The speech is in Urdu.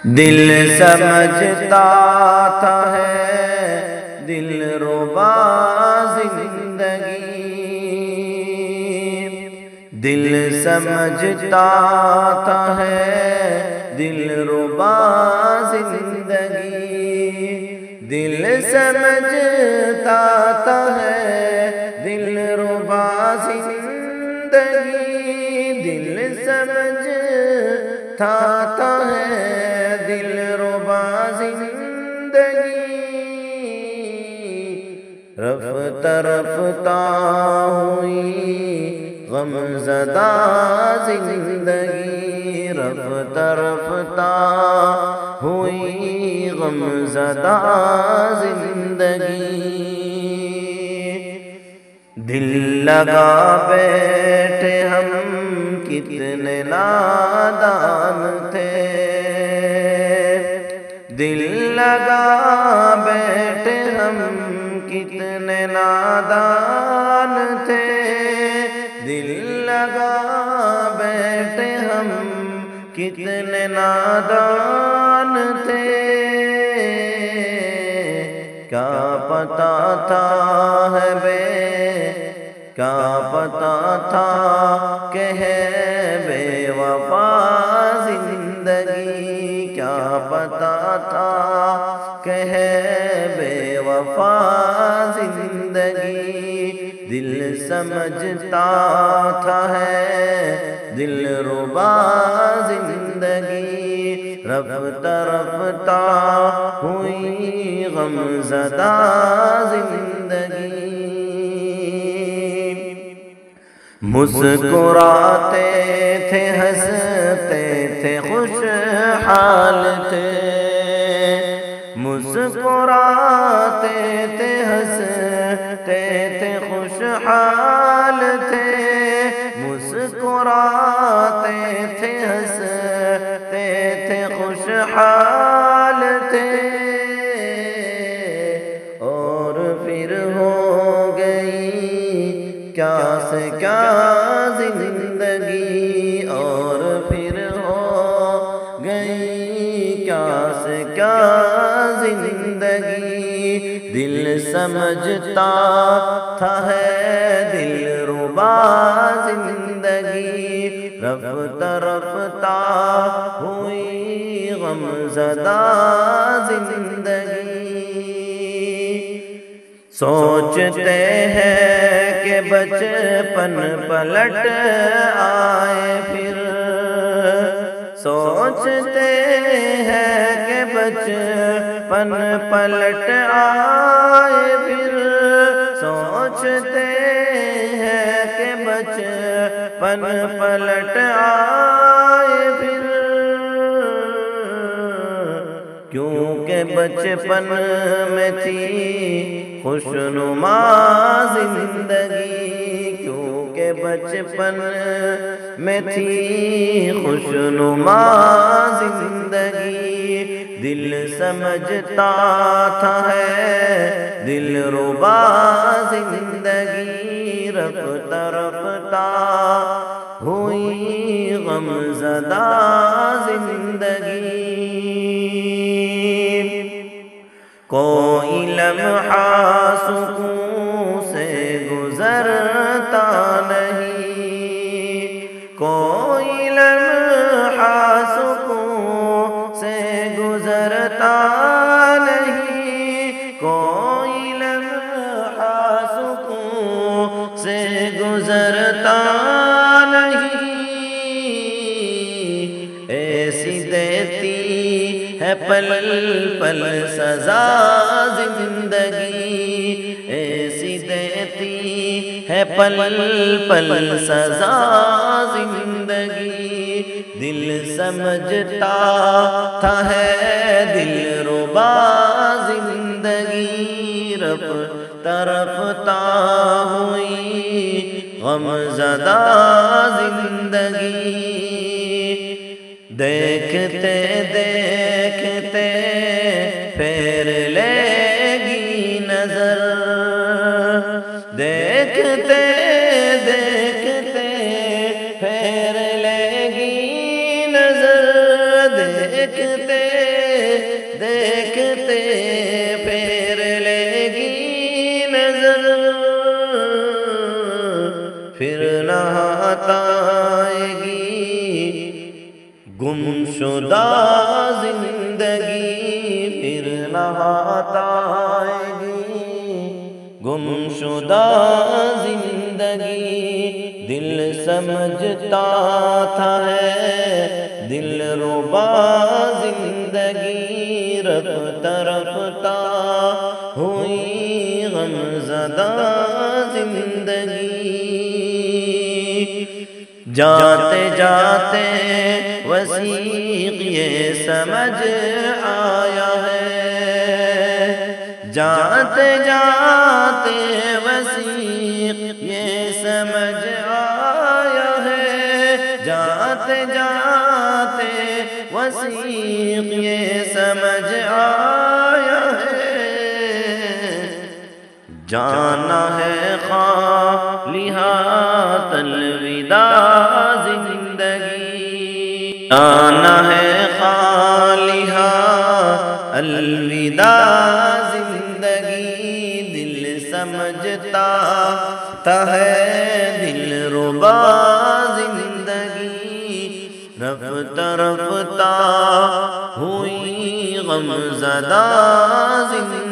دل سمجھتا تھا ہے دل ربا زندگی، دل سمجھتا تھا ہے دل ربا زندگی، دل سمجھتا تھا ہے دل ربا زندگی، دل سمجھتا تھا ہے دل ربا زندگی، رفتہ رفتہ ہوئی غم زدہ زندگی، رفتہ رفتہ ہوئی غم زدہ زندگی، دل لگا بیٹھے ہم کتنے نادان تھے، دل لگا بیٹھے ہم کتنے نادان تھے، دل لگا بیٹھے ہم کتنے نادان تھے، کیا پتا تھا ہے کیا پتا تھا کہ ہے بے وفا زندگی، کیا پتا تھا کہ ہے بے وفا زندگی، دل سمجھتا تھا ہے دل ربا زندگی، رفتہ رفتہ ہوئی غم زدہ زندگی، مسکراتے تھے ہنستے تھے خوشحال تھے، مسکراتے تھے ہنستے تھے خوشحال تھے، مسکراتے تھے ہنستے تھے خوشحال تھے، اور پھر ہو گئی کیا سے کیا زندگی، اور پھر ہو گئی کیا سے کیا زندگی، دل سمجھتا تھا ہے دل ربا زندگی، رفتہ رفتہ ہوئی غم زدہ زندگی، سوچتے ہیں کہ بچپن پلٹ آئے پھر، سوچتے ہیں کہ بچپن پلٹ آئے پھر، سوچتے ہیں کہ بچپن پلٹ آئے پھر، کیونکہ بچپن میں تھی خوشنما زندگی، کیونکہ بچپن میں تھی خوشنما زندگی، دل سمجھتا تھا ہے دل ربا زندگی، رفتہ رفتہ ہوئی غم زدہ زندگی، کوئی لمحہ سکون سے گزرتا نہیں، کوئی لمحہ سکون سے گزرتا نہیں، کوئی لمحہ سکون سے گزرتا نہیں، ایسی دیتی ہے پل پل سزا زندگی، ایسی دیتی ہے پل پل سزا زندگی، دل سمجھتا تھا ہے دل ربا زندگی، رفتہ رفتہ ہوئی غم زدہ زندگی، دیکھتے دیکھتے پھیر لے گی نظر، دیکھتے دیکھتے پھیر لے گی نظر، دیکھتے دیکھتے پھر لے گی نظر، پھر نہات آئے گی گمشدہ زندگی، پھر نہات آئے گی گمشدہ زندگی۔ دل سمجھتا تھا ہے دل ربا زندگی، رفتہ رفتہ ہوئی غم زدہ زندگی۔ جاتے جاتے وثیق یہ سمجھ آیا ہے، جاتے جاتے وثیق یہ سمجھ آیا ہے، جاتے جاتے وثیق یہ سمجھ آیا ہے، جانا ہے خالیہات الوداع زندگی، جانا ہے خالیہات الوداع زندگی۔ دل سمجھتا ہے دل ربا زندگی، رفتہ رفتہ ہوئی غم زدہ زندگی۔